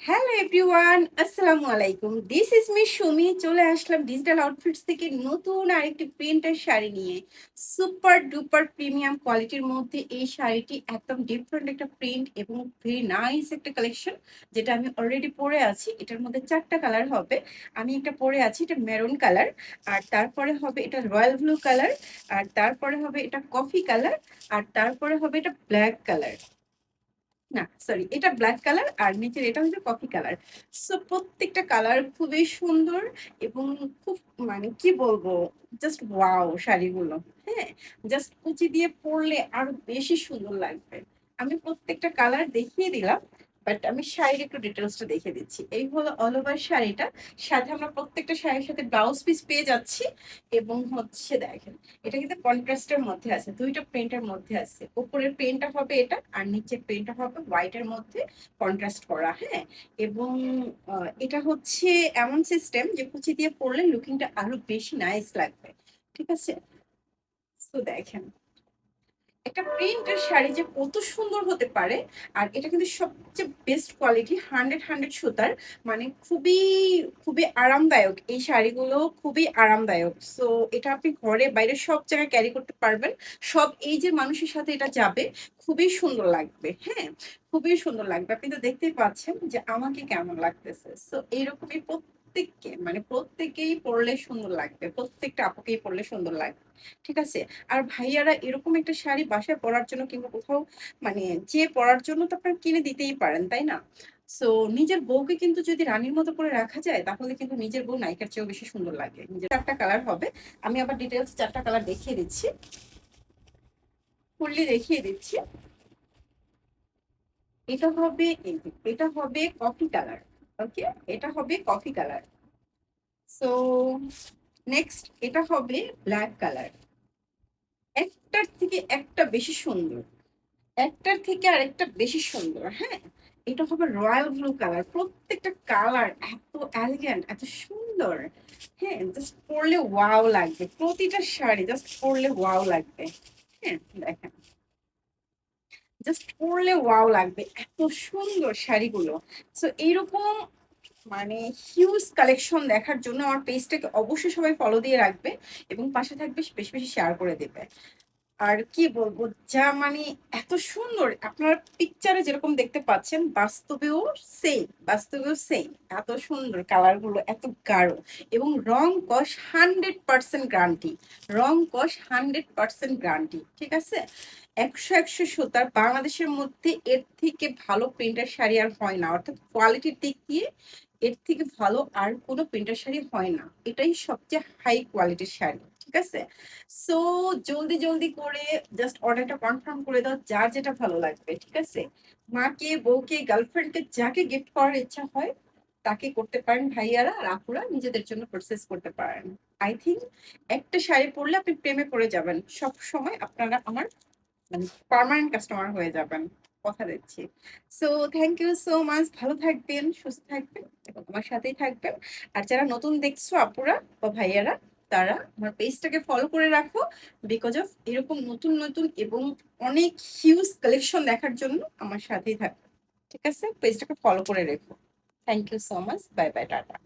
Hello everyone, আসসালামু আলাইকুম। This is me Sumi. চলে আসলাম ডিজিটাল আউটফিটস থেকে নতুন আরেকটি প্রিন্টের শাড়ি নিয়ে। সুপার ডুপার প্রিমিয়াম কোয়ালিটির মধ্যে এই শাড়িটি একদম ডিফারেন্ট একটা প্রিন্ট এবং ভেরি নাইস একটা কালেকশন, যেটা আমি অলরেডি পরে আছি। এটার মধ্যে 4টা কালার হবে। আমি একটা পরে আছি, এটা মেরুন কালার, আর তারপরে হবে এটা রয়্যাল ব্লু কালার, আর তারপরে হবে এটা কফি কালার, আর তারপরে হবে এটা ব্ল্যাক কালার। না সরি, এটা ব্ল্যাক কালার আর নিচের এটা হচ্ছে কফি কালার। সো প্রত্যেকটা কালার খুবই সুন্দর এবং খুব, মানে কি বলবো, জাস্ট ওয়াও শাড়িগুলো। হ্যাঁ, জাস্ট কুচি দিয়ে পরলে আরো বেশি সুন্দর লাগবে। আমি প্রত্যেকটা কালার দেখিয়ে দিলাম, বাট আমি শাড়ির একটু ডিটেলসটা দেখে দিচ্ছি। এই হলো অল ওভার শাড়িটা। সাথে আমরা প্রত্যেকটা শাড়ির সাথে ব্লাউজ পিস পেয়ে যাচ্ছি। এবং হচ্ছে দেখেন, এটা কিন্তু কন্ট্রাস্টের মধ্যে আছে, দুইটা প্রিন্টের মধ্যে আছে। উপরের প্রিন্টটা হবে এটা, আর নিচের প্রিন্টটা হবে হোয়াইটের মধ্যে কন্ট্রাস্ট করা। হ্যাঁ, এবং এটা হচ্ছে এমন সিস্টেম যে কুচি দিয়ে পরলে লুকিংটা আরো বেশি নাইস লাগবে। ঠিক আছে, তো দেখেন একটা প্রিন্টের শাড়ি যে কত সুন্দর হতে পারে। আর এটা কিন্তু সবচেয়ে বেস্ট কোয়ালিটি, 100 সুতার, মানে খুবই খুবই আরামদায়ক। এই শাড়িগুলো খুবই আরামদায়ক। সো এটা আপনি ঘরে বাইরে সব জায়গায় ক্যারি করতে পারবেন। সব এই যে মানুষের সাথে এটা যাবে, খুবই সুন্দর লাগবে। হ্যাঁ, খুবই সুন্দর লাগবে। আপনি তো দেখতেই পাচ্ছেন যে আমাকে কেমন লাগতেছে। সো এইরকমই প্রত্যেককে, মানে প্রত্যেকেই পরলে সুন্দর লাগবে, প্রত্যেকটা আপুকেই পরলে সুন্দর লাগবে। ঠিক আছে, আর ভাইয়ারা এরকম একটা শাড়ি বাসায় পরার জন্য কিংবা কোথাও, মানে যে পরার জন্য তো আপনারা কিনে দিতেই পারেন, তাই না? সো নিজের বউকে কিন্তু যদি রানীর মতো করে রাখা যায়, তাহলে কিন্তু নিজের বউ নায়িকার চেয়েও বেশি সুন্দর লাগে। নিজের 4টা কালার হবে। আমি আবার ডিটেলস 4টা কালার দেখিয়ে দিচ্ছি, ফুললি দেখিয়ে দিচ্ছি। এটা হবে এই যে, এটা হবে কফি কালার। ওকে, এটা হবে কফি কালার। সো নেক্সট এটা হবে ব্ল্যাক কালার। একটার থেকে একটা বেশি সুন্দর, একটার থেকে আরেকটা বেশি সুন্দর। হ্যাঁ, এটা হবে রয়্যাল ব্লু কালার। প্রত্যেকটা কালার এত এলিগ্যান্ট, এত সুন্দর। হ্যাঁ, জাস্ট পরলে ওয়াও লাগবে, প্রতিটা শাড়ি জাস্ট পরলে ওয়াও লাগবে। হ্যাঁ দেখেন, জাস্ট পরলে ওয়াও লাগবে, এত সুন্দর শাড়িগুলো। সো এইরকম, মানে হিউজ কালেকশন দেখার জন্য আমার পেজটাকে অবশ্যই সবাই ফলো দিয়ে রাখবে এবং পাশে থাকবে, বেশি বেশি শেয়ার করে দেবে। আর কি বলবো, যা মানে এত সুন্দর, আপনারা পিকচারে যেরকম দেখতে পাচ্ছেন বাস্তবেও সেম, বাস্তবেও সেম। এত সুন্দর কালার গুলো, এত গাঢ়, এবং রং কস 100% গ্যারান্টি। রং কস 100% গ্যারান্টি। ঠিক আছে, 100 সুতার, বাংলাদেশের মধ্যে এর থেকে ভালো প্রিন্টার শাড়ি আর হয় না, অর্থাৎ কোয়ালিটির দিক দিয়ে এর থেকে ভালো আর কোনো প্রিন্টার শাড়ি হয় না। এটাই সবচেয়ে হাই কোয়ালিটির শাড়ি। ঠিক আছে, সো জলদি জলদি করে জাস্ট অর্ডারটা কনফার্ম করে দাও, যার যেটা ভালো লাগবে। ঠিক আছে, মাকে, বউকে, গার্লফ্রেন্ডকে যাকে গিফট করার ইচ্ছা হয় তাকে করতে পারেন ভাইয়ারা, আর আপুরা নিজেদের জন্য পারচেস করতে পারেন। আই থিঙ্ক একটা শাড়ি পরলে আপনি প্রেমে পড়ে যাবেন, সব সময় আপনারা আমার, মানে পার্মানেন্ট কাস্টমার হয়ে যাবেন, কথা দিচ্ছি। So thank you so much, ভালো থাকবেন, সুস্থ থাকবেন এবং আমার সাথেই থাকবেন। আর যারা নতুন দেখছো আপুরা বা ভাইয়ারা, তারা আমার পেজটাকে ফলো করে রাখো, বিকজ অফ এরকম নতুন নতুন এবং অনেক হিউজ কালেকশন দেখার জন্য আমার সাথেই থাকো। ঠিক আছে, পেজটাকে ফলো করে রেখো। Thank you so much, bye bye, tata.